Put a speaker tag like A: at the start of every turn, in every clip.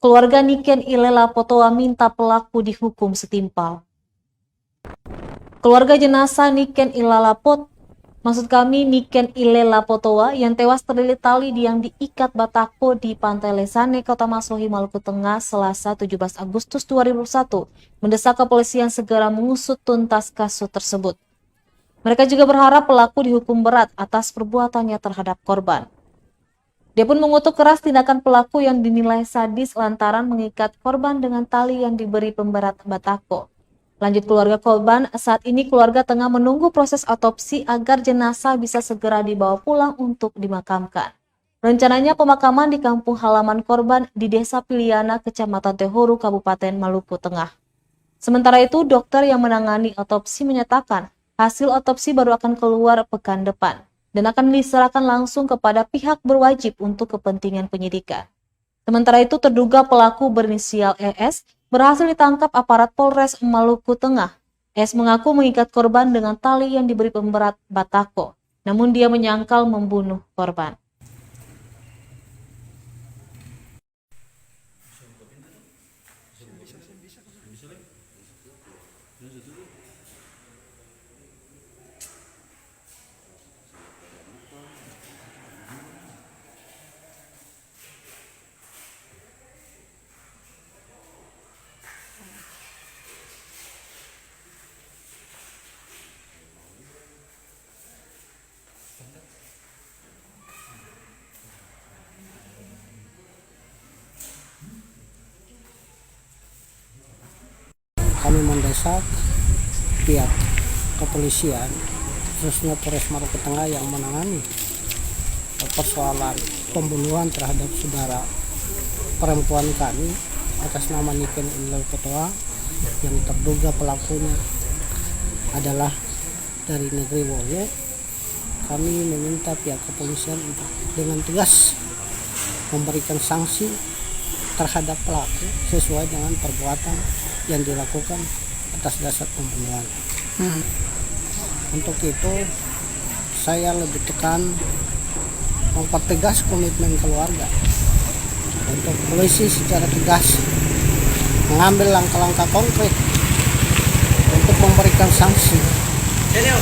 A: Keluarga Niken Ilela Potoa minta pelaku dihukum setimpal. Keluarga jenazah Niken Ilela Potoa yang tewas terlilit tali yang diikat batako di Pantai Lesane, Kota Masohi, Maluku Tengah, Selasa 17 Agustus 2001, mendesak kepolisian segera mengusut tuntas kasus tersebut. Mereka juga berharap pelaku dihukum berat atas perbuatannya terhadap korban. Dia pun mengutuk keras tindakan pelaku yang dinilai sadis lantaran mengikat korban dengan tali yang diberi pemberat batako. Lanjut keluarga korban, saat ini keluarga tengah menunggu proses otopsi agar jenazah bisa segera dibawa pulang untuk dimakamkan. Rencananya pemakaman di kampung halaman korban di Desa Piliana, Kecamatan Tehoru, Kabupaten Maluku Tengah. Sementara itu, dokter yang menangani otopsi menyatakan hasil otopsi baru akan keluar pekan depan dan akan diserahkan langsung kepada pihak berwajib untuk kepentingan penyidikan. Sementara itu, terduga pelaku berinisial ES berhasil ditangkap aparat Polres Maluku Tengah. ES mengaku mengikat korban dengan tali yang diberi pemberat batako, namun dia menyangkal membunuh korban.
B: Kami mendesak pihak kepolisian, khususnya Polres Maluku Tengah yang menangani persoalan pembunuhan terhadap saudara perempuan kami atas nama Niken Ilela Potoa yang terduga pelakunya adalah dari negeri Woyo. Kami meminta pihak kepolisian untuk dengan tegas memberikan sanksi terhadap pelaku sesuai dengan perbuatan yang dilakukan atas dasar pembunuhan. Untuk itu saya lebih tekan mempertegas komitmen keluarga untuk polisi secara tegas mengambil langkah-langkah konkret untuk memberikan sanksi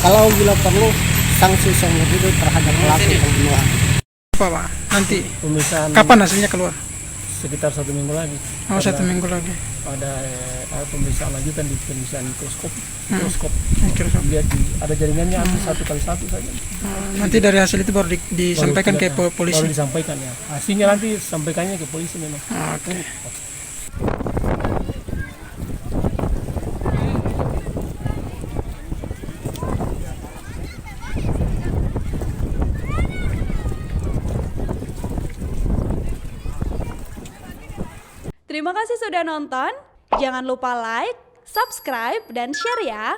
B: kalau bila perlu sanksi seumur hidup terhadap pelaku pembunuhan.
C: Pak, nanti
D: Pemeriksaan
C: kapan hasilnya keluar?
D: sekitar 1 minggu lagi.
C: Oh, 1 minggu lagi.
D: Ada pemeriksaan lanjutan di pemeriksaan mikroskop.
C: Mikroskop.
D: Lihat ada jaringannya hampir 1x1 saja.
C: Nanti dari hasil itu baru disampaikan ke polisi.
D: Baru disampaikan ya. Hasilnya nanti sampaikannya ke polisi memang.
C: Oke.
E: Terima kasih sudah nonton. Jangan lupa like, subscribe, dan share ya.